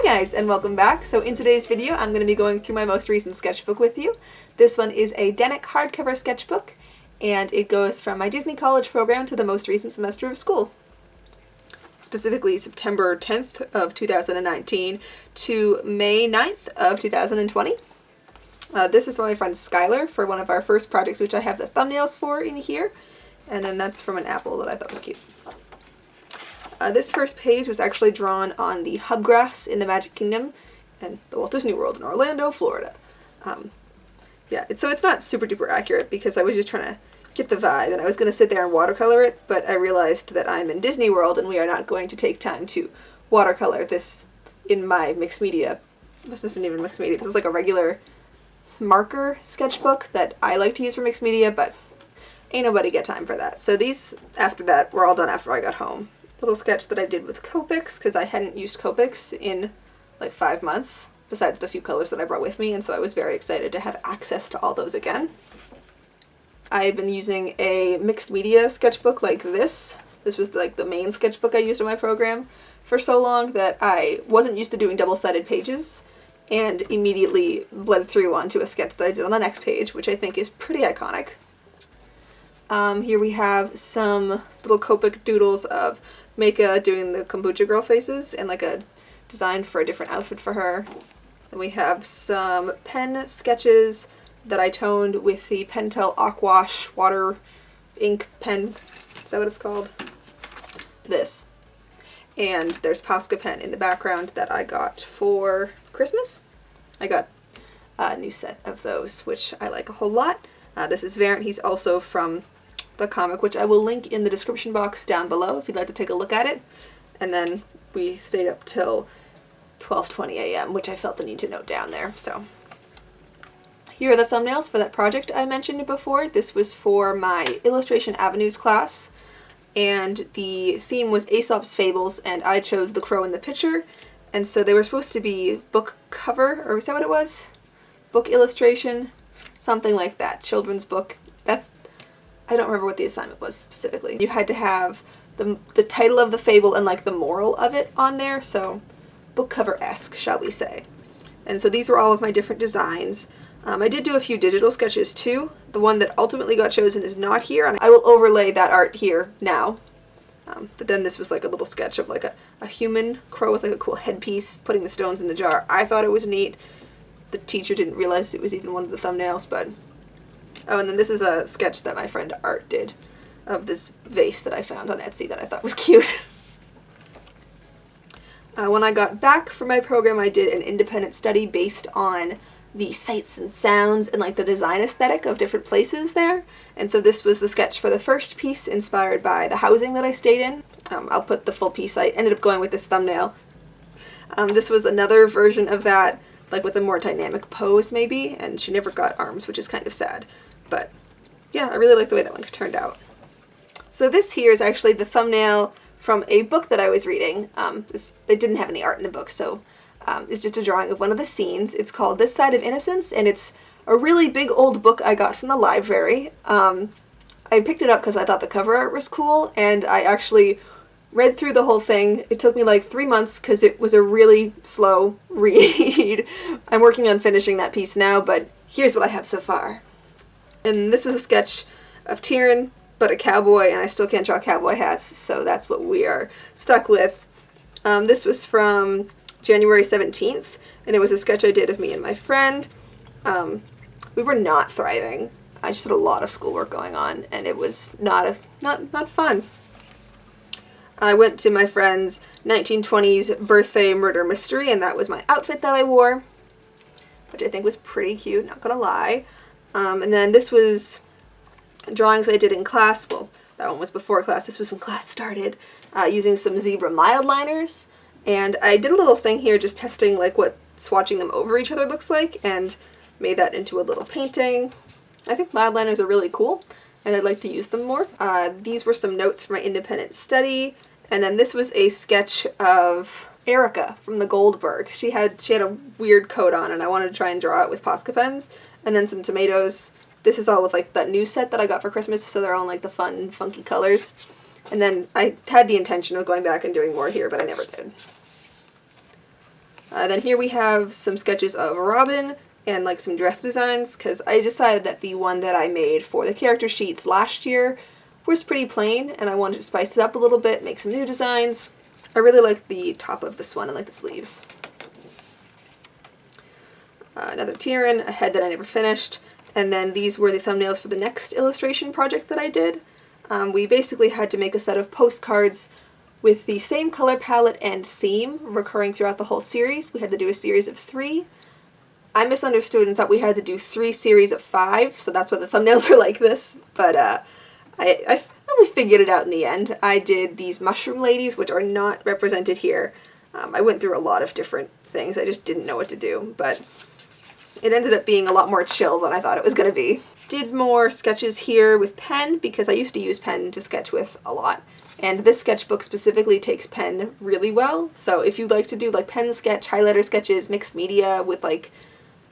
guys, and welcome back. So in today's video I'm going to be going through my most recent sketchbook with you. This one is a Denik hardcover sketchbook, and it goes from my Disney college program to the most recent semester of school. Specifically September 10th of 2019 to May 9th of 2020. This is from my friend Skylar for one of our first projects, which I have the thumbnails for in here. And then that's from an apple that I thought was cute. This first page was actually drawn on the hubgrass in the Magic Kingdom and the Walt Disney World in Orlando, Florida. So it's not super duper accurate because I was just trying to get the vibe, and I was going to sit there and watercolor it, but I realized that I'm in Disney World and we are not going to take time to watercolor this in my mixed media. This isn't even mixed media, this is like a regular marker sketchbook that I like to use for mixed media, but ain't nobody got time for that. So these, after that, were all done after I got home. Little sketch that I did with Copics, because I hadn't used Copics in like 5 months, besides the few colors that I brought with me, and so I was very excited to have access to all those again. I've been using a mixed media sketchbook like this. This was like the main sketchbook I used in my program for so long that I wasn't used to doing double-sided pages, and immediately bled through onto a sketch that I did on the next page, which I think is pretty iconic. Here we have some little Copic doodles of Meika doing the kombucha girl faces and like a design for a different outfit for her. Then we have some pen sketches that I toned with the Pentel Aquash water ink pen. Is that what it's called? This. And there's Posca pen in the background that I got for Christmas. I got a new set of those, which I like a whole lot. This is Variant. He's also from the comic, which I will link in the description box down below if you'd like to take a look at it. And then we stayed up till 12:20 a.m., which I felt the need to note down there. So here are the thumbnails for that project I mentioned before. This was for my Illustration Avenues class, and the theme was Aesop's Fables, and I chose The Crow in the Pitcher, and so they were supposed to be book cover, or is that what it was? Book illustration? Something like that. Children's book. I don't remember what the assignment was specifically. You had to have the title of the fable and like the moral of it on there, so book cover-esque, shall we say. And so these were all of my different designs. I did do a few digital sketches too. The one that ultimately got chosen is not here, and I will overlay that art here now. But then this was like a little sketch of like a human crow with like a cool headpiece putting the stones in the jar. I thought it was neat. The teacher didn't realize it was even one of the thumbnails, but... Oh, and then this is a sketch that my friend Art did of this vase that I found on Etsy that I thought was cute. When I got back from my program, I did an independent study based on the sights and sounds and like the design aesthetic of different places there. And so this was the sketch for the first piece, inspired by the housing that I stayed in. I'll put the full piece. I ended up going with this thumbnail. This was another version of that, like with a more dynamic pose maybe, and she never got arms, which is kind of sad. But yeah, I really like the way that one turned out. So this here is actually the thumbnail from a book that I was reading. They didn't have any art in the book, so it's just a drawing of one of the scenes. It's called This Side of Innocence, and it's a really big old book I got from the library. I picked it up because I thought the cover art was cool, and I actually read through the whole thing. It took me like 3 months because it was a really slow read. I'm working on finishing that piece now, but here's what I have so far. And this was a sketch of Tyrion, but a cowboy, and I still can't draw cowboy hats, so that's what we are stuck with. This was from January 17th, and it was a sketch I did of me and my friend. We were not thriving. I just had a lot of schoolwork going on, and it was not fun. I went to my friend's 1920s birthday murder mystery, and that was my outfit that I wore, which I think was pretty cute, not gonna lie. And then this was drawings I did in class. Well, that one was before class. This was when class started, using some zebra mild liners. And I did a little thing here just testing like what swatching them over each other looks like, and made that into a little painting. I think mild liners are really cool, and I'd like to use them more. These were some notes for my independent study. And then this was a sketch of Erica from the Goldberg. She had a weird coat on, and I wanted to try and draw it with Posca pens. And then some tomatoes. This is all with like that new set that I got for Christmas, so they're all in like the fun, funky colors. And then I had the intention of going back and doing more here, but I never did. Then here we have some sketches of Robin and like some dress designs, because I decided that the one that I made for the character sheets last year was pretty plain, and I wanted to spice it up a little bit, make some new designs. I really like the top of this one and like the sleeves. Another Tyrion, a head that I never finished, and then these were the thumbnails for the next illustration project that I did. We basically had to make a set of postcards with the same color palette and theme recurring throughout the whole series. We had to do a series of 3. I misunderstood and thought we had to do 3 series of 5, so that's why the thumbnails are like this, but we figured it out in the end. I did these mushroom ladies, which are not represented here. I went through a lot of different things, I just didn't know what to do, but it ended up being a lot more chill than I thought it was going to be. Did more sketches here with pen, because I used to use pen to sketch with a lot. And this sketchbook specifically takes pen really well, so if you'd like to do like pen sketch, highlighter sketches, mixed media with like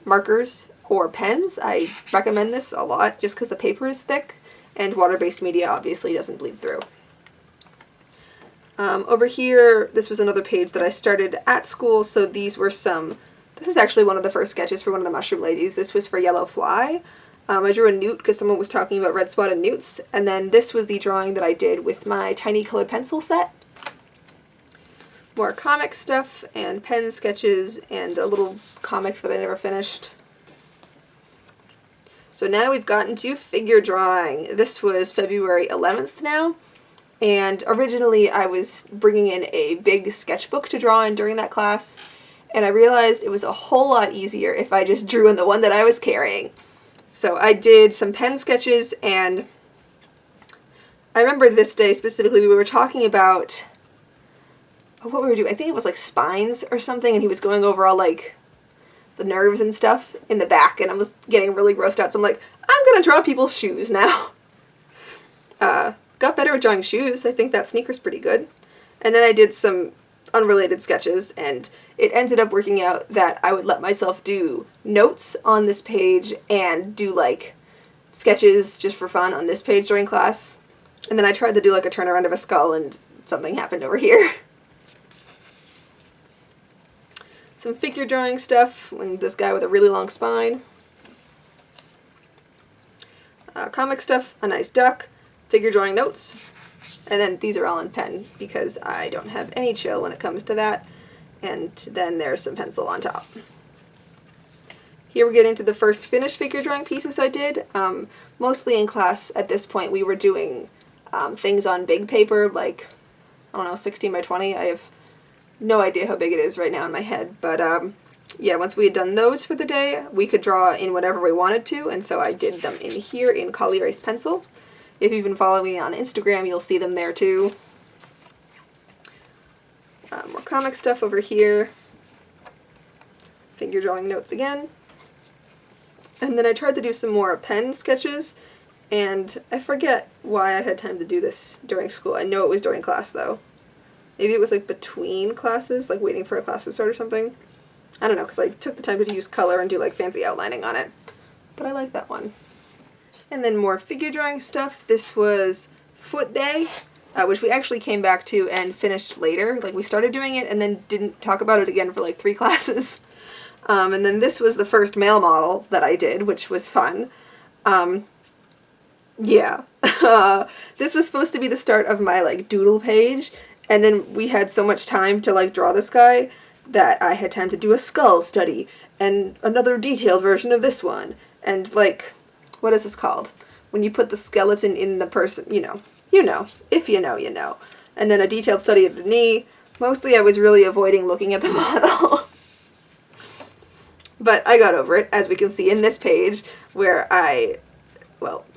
markers or pens, I recommend this a lot just because the paper is thick and water-based media obviously doesn't bleed through. Over here, this was another page that I started at school, so these were some, this is actually one of the first sketches for one of the mushroom ladies. This was for Yellow Fly. I drew a newt because someone was talking about red spotted newts, and then this was the drawing that I did with my tiny colored pencil set. More comic stuff and pen sketches and a little comic that I never finished. So now we've gotten to figure drawing. This was February 11th now, and originally I was bringing in a big sketchbook to draw in during that class, and I realized it was a whole lot easier if I just drew in the one that I was carrying. So I did some pen sketches, and I remember this day specifically we were talking about what we were doing. I think it was like spines or something, and he was going over all like the nerves and stuff in the back, and I was getting really grossed out, so I'm like, I'm gonna draw people's shoes now. Got better at drawing shoes. I think that sneaker's pretty good. And then I did some unrelated sketches, and it ended up working out that I would let myself do notes on this page and do like sketches just for fun on this page during class. And then I tried to do like a turnaround of a skull, and something happened over here. Some figure drawing stuff, when this guy with a really long spine. Comic stuff, a nice duck, figure drawing notes, and then these are all in pen because I don't have any chill when it comes to that, and then there's some pencil on top. Here we're getting to the first finished figure drawing pieces I did. Mostly in class at this point we were doing things on big paper, like, I don't know, 16 by 20. I have no idea how big it is right now in my head, but yeah, once we had done those for the day, we could draw in whatever we wanted to, and so I did them in here in Collier's pencil. If you've been following me on Instagram, you'll see them there too. More comic stuff over here. Figure drawing notes again. And then I tried to do some more pen sketches, and I forget why I had time to do this during school. I know it was during class though. Maybe it was like between classes, like waiting for a class to start or something. I don't know, because I took the time to use color and do like fancy outlining on it. But I like that one. And then more figure drawing stuff. This was Foot Day, which we actually came back to and finished later. Like we started doing it and then didn't talk about it again for like 3 classes. And then this was the first male model that I did, which was fun. Yeah. This was supposed to be the start of my like doodle page, and then we had so much time to like draw this guy that I had time to do a skull study and another detailed version of this one. And like, what is this called? When you put the skeleton in the person, you know. If you know, you know. And then a detailed study of the knee. Mostly I was really avoiding looking at the model. But I got over it, as we can see in this page, where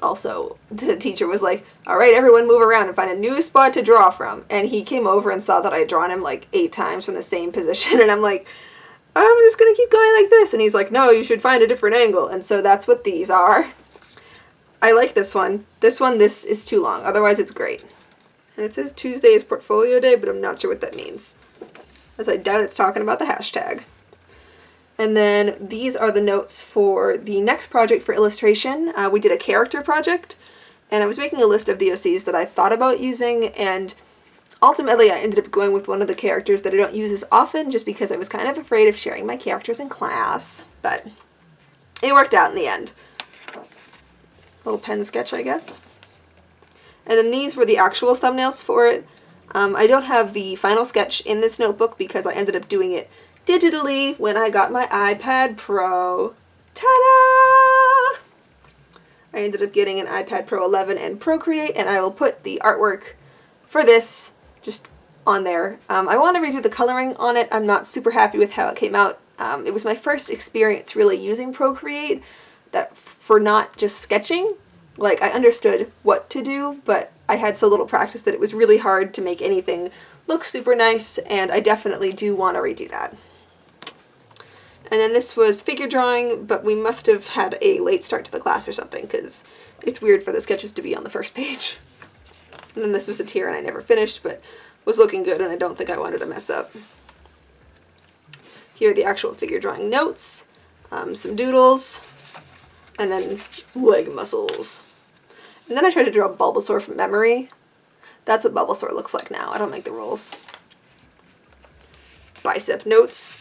also the teacher was like, alright, everyone move around and find a new spot to draw from. And he came over and saw that I had drawn him like 8 times from the same position, and I'm like, I'm just gonna keep going like this. And he's like, no, you should find a different angle. And so that's what these are. I like this one. This is too long, otherwise it's great. And it says Tuesday is portfolio day, but I'm not sure what that means, as I doubt it's talking about the hashtag. And then these are the notes for the next project for illustration. We did a character project, and I was making a list of the OCs that I thought about using, and Ultimately, I ended up going with one of the characters that I don't use as often just because I was kind of afraid of sharing my characters in class, but it worked out in the end. Little pen sketch, I guess. And then these were the actual thumbnails for it. I don't have the final sketch in this notebook because I ended up doing it digitally when I got my iPad Pro. Ta-da! I ended up getting an iPad Pro 11 and Procreate, and I will put the artwork for this just on there. I want to redo the coloring on it. I'm not super happy with how it came out. It was my first experience really using Procreate for not just sketching. Like, I understood what to do, but I had so little practice that it was really hard to make anything look super nice, and I definitely do want to redo that. And then this was figure drawing, but we must have had a late start to the class or something, because it's weird for the sketches to be on the first page. And then this was a tier, and I never finished, but was looking good, and I don't think I wanted to mess up. Here are the actual figure drawing notes, some doodles, and then leg muscles. And then I tried to draw Bulbasaur from memory. That's what Bulbasaur looks like now. I don't make the rules. Bicep notes.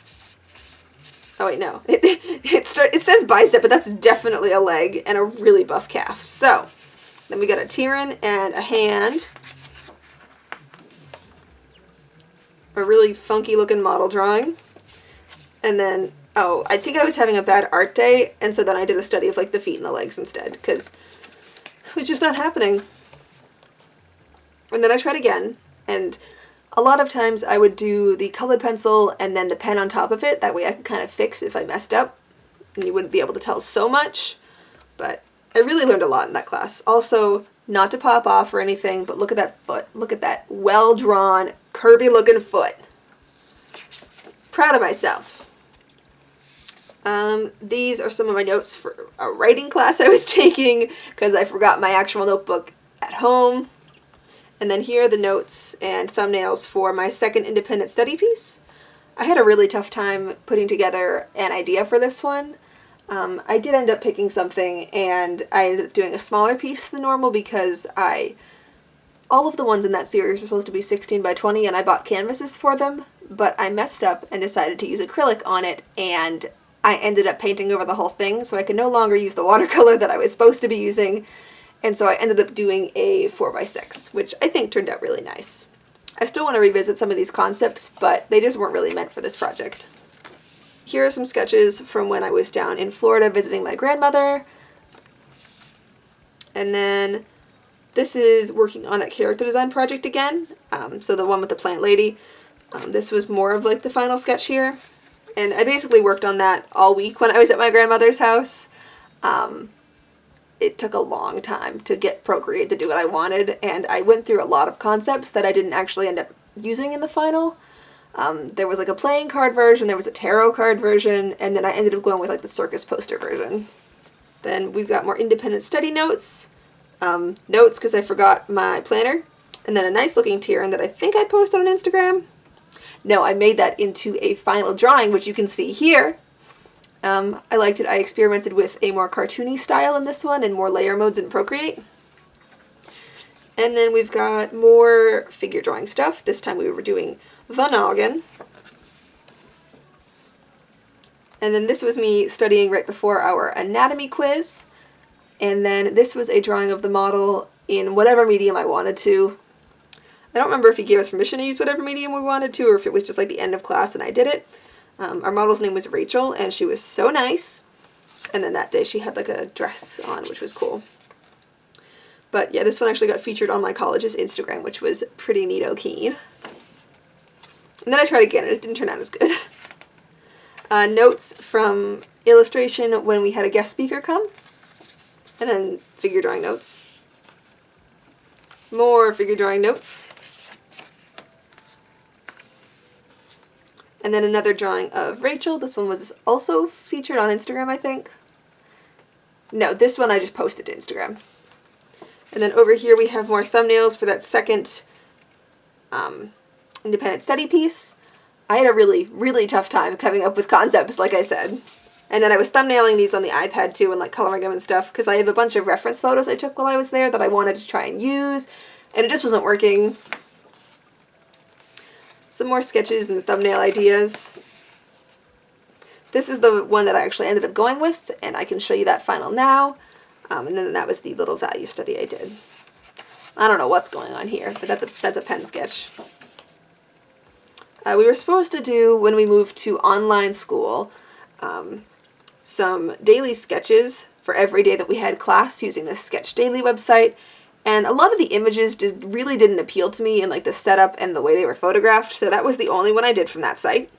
Oh wait, no. It says bicep, but that's definitely a leg and a really buff calf. So, then we got a Tyran and a hand. A really funky looking model drawing. And then, oh, I think I was having a bad art day, and so then I did a study of like the feet and the legs instead, because it was just not happening. And then I tried again, and a lot of times I would do the colored pencil and then the pen on top of it. That way I could kind of fix if I messed up, and you wouldn't be able to tell so much. But I really learned a lot in that class. Also, not to pop off or anything, but look at that foot. Look at that well-drawn, curvy-looking foot. Proud of myself. These are some of my notes for a writing class I was taking because I forgot my actual notebook at home. And then here are the notes and thumbnails for my second independent study piece. I had a really tough time putting together an idea for this one. I did end up picking something, and I ended up doing a smaller piece than normal because all of the ones in that series were supposed to be 16 by 20, and I bought canvases for them, but I messed up and decided to use acrylic on it, and I ended up painting over the whole thing, so I could no longer use the watercolor that I was supposed to be using, and so I ended up doing a 4x6, which I think turned out really nice. I still want to revisit some of these concepts, but they just weren't really meant for this project. Here are some sketches from when I was down in Florida visiting my grandmother, and then this is working on that character design project again, so the one with the plant lady. This was more of like the final sketch here. And I basically worked on that all week when I was at my grandmother's house. It took a long time to get Procreate to do what I wanted, and I went through a lot of concepts that I didn't actually end up using in the final. There was like a playing card version, there was a tarot card version, and then I ended up going with like the circus poster version. Then we've got more independent study notes, notes because I forgot my planner, and then a nice looking Tyran that I think I posted on Instagram. No, I made that into a final drawing, which you can see here. I liked it. I experimented with a more cartoony style in this one and more layer modes in Procreate. And then we've got more figure drawing stuff. This time we were doing the noggin. And then this was me studying right before our anatomy quiz. And then this was a drawing of the model in whatever medium I wanted to. I don't remember if he gave us permission to use whatever medium we wanted to, or if it was just like the end of class and I did it. Our model's name was Rachel, and she was so nice. And then that day she had like a dress on, which was cool. But yeah, this one actually got featured on my college's Instagram, which was pretty neato-keen. And then I tried again, and it didn't turn out as good. Notes from illustration when we had a guest speaker come. And then figure drawing notes. More figure drawing notes. And then another drawing of Rachel. This one was also featured on Instagram, I think. No, this one I just posted to Instagram. And then over here we have more thumbnails for that second independent study piece. I had a really, really tough time coming up with concepts, like I said. And then I was thumbnailing these on the iPad too and like coloring them and stuff because I have a bunch of reference photos I took while I was there that I wanted to try and use, and it just wasn't working. some more sketches and thumbnail ideas. This is the one that I actually ended up going with, and I can show you that final now. And then that was the little value study I did. I don't know what's going on here, but that's a pen sketch. We were supposed to do, when we moved to online school, some daily sketches for every day that we had class using the Sketch Daily website. And a lot of the images just really didn't appeal to me in like the setup and the way they were photographed, so that was the only one I did from that site.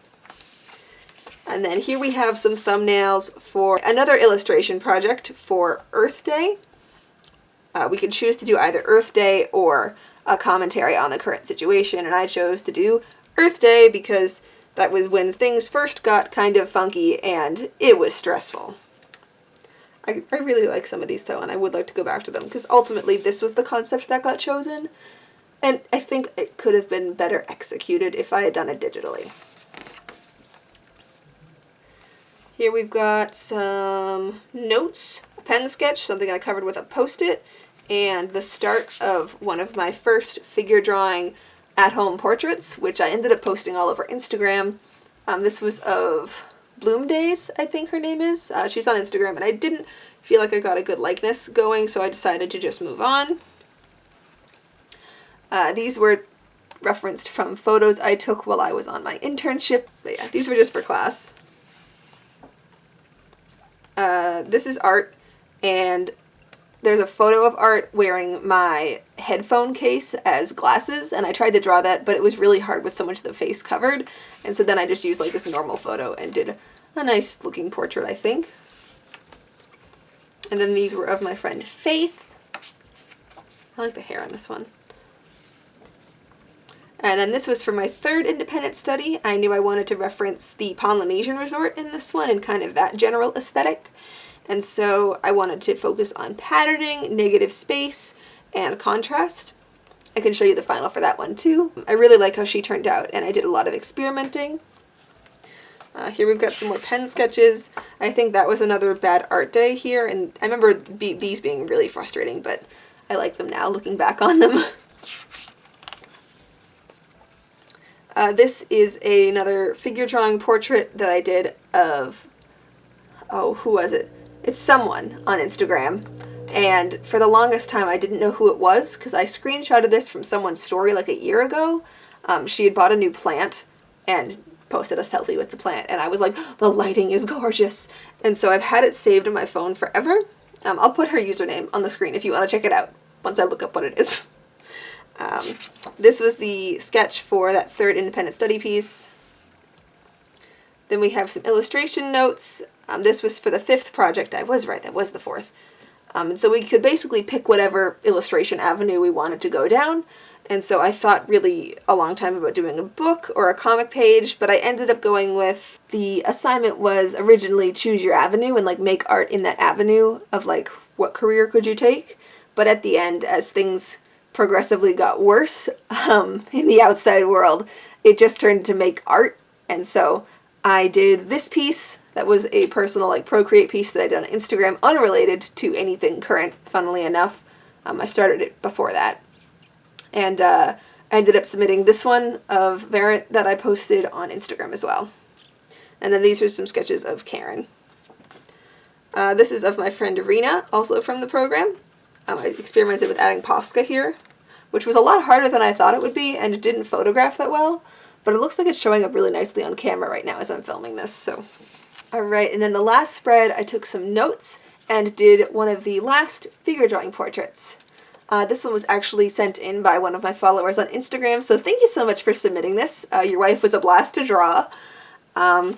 And then here we have some thumbnails for another illustration project for Earth Day. We could choose to do either Earth Day or a commentary on the current situation, and I chose to do Earth Day because that was when things first got kind of funky and it was stressful. I really like some of these though, and I would like to go back to them because ultimately this was the concept that got chosen, and I think it could have been better executed if I had done it digitally. Here we've got some notes, a pen sketch, something I covered with a Post-it, and the start of one of my first figure drawing at-home portraits, which I ended up posting all over Instagram. This was of Bloom Days, I think her name is. She's on Instagram, and I didn't feel like I got a good likeness going, so I decided to just move on. These were referenced from photos I took while I was on my internship, but yeah, these were just for class. This is art, and there's a photo of Art wearing my headphone case as glasses, and I tried to draw that, but it was really hard with so much of the face covered, and so then I just used like this normal photo and did a nice looking portrait, I think. And then these were of my friend Faith. I like the hair on this one. And then this was for my third independent study. I knew I wanted to reference the Polynesian resort in this one and kind of that general aesthetic. And so I wanted to focus on patterning, negative space, and contrast. I can show you the final for that one too. I really like how she turned out, and I did a lot of experimenting. Here we've got some more pen sketches. I think that was another bad art day here, and I remember these being really frustrating, but I like them now looking back on them. This is another figure drawing portrait that I did of, oh, who was it? It's someone on Instagram, and for the longest time I didn't know who it was because I screenshotted this from someone's story like a year ago. She had bought a new plant and posted a selfie with the plant, and I was like, the lighting is gorgeous, and so I've had it saved on my phone forever. I'll put her username on the screen if you want to check it out once I look up what it is. This was the sketch for that third independent study piece. Then we have some illustration notes. This was for the fifth project. I was right, that was the fourth. And so we could basically pick whatever illustration avenue we wanted to go down. And so I thought really a long time about doing a book or a comic page, but I ended up going with the assignment was originally choose your avenue and like make art in that avenue of like what career could you take. But at the end, as things progressively got worse in the outside world, it just turned to make art. And so I did this piece that was a personal like Procreate piece that I did on Instagram, unrelated to anything current, funnily enough. I started it before that. And I ended up submitting this one of Variant that I posted on Instagram as well. And then these are some sketches of Karen. This is of my friend Rena, also from the program. I experimented with adding Posca here, which was a lot harder than I thought it would be, and it didn't photograph that well. But it looks like it's showing up really nicely on camera right now as I'm filming this, so. Alright, and then the last spread, I took some notes and did one of the last figure drawing portraits. This one was actually sent in by one of my followers on Instagram, so thank you so much for submitting this. Your wife was a blast to draw. I'll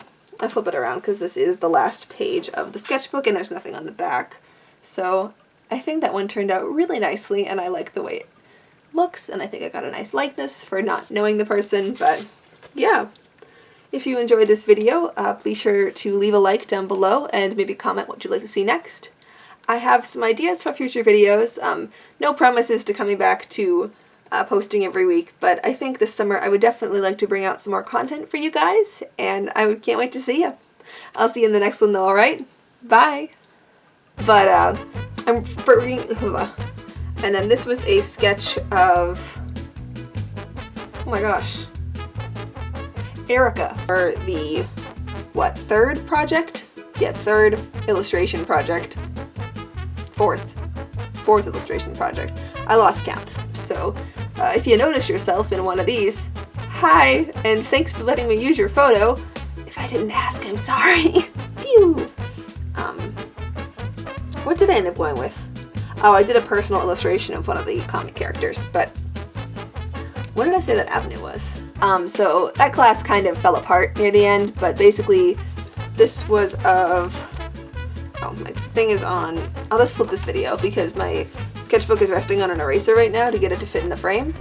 flip it around because this is the last page of the sketchbook and there's nothing on the back. So I think that one turned out really nicely and I like the way it looks, and I think I got a nice likeness for not knowing the person, but yeah. If you enjoyed this video, please sure to leave a like down below and maybe comment what you'd like to see next. I have some ideas for future videos. No promises to coming back to posting every week, but I think this summer I would definitely like to bring out some more content for you guys, and I can't wait to see you. I'll see you in the next one though, alright? Bye! But, I'm freaking... And then this was a sketch of... Oh my gosh. Erica for the, what, third project? Yeah, third illustration project. Fourth illustration project. I lost count. So if you notice yourself in one of these, hi, and thanks for letting me use your photo. If I didn't ask, I'm sorry. Phew. What did I end up going with? Oh, I did a personal illustration of one of the comic characters, but what did I say that avenue was? So that class kind of fell apart near the end, but basically this was of, oh, my thing is on, I'll just flip this video because my sketchbook is resting on an eraser right now to get it to fit in the frame.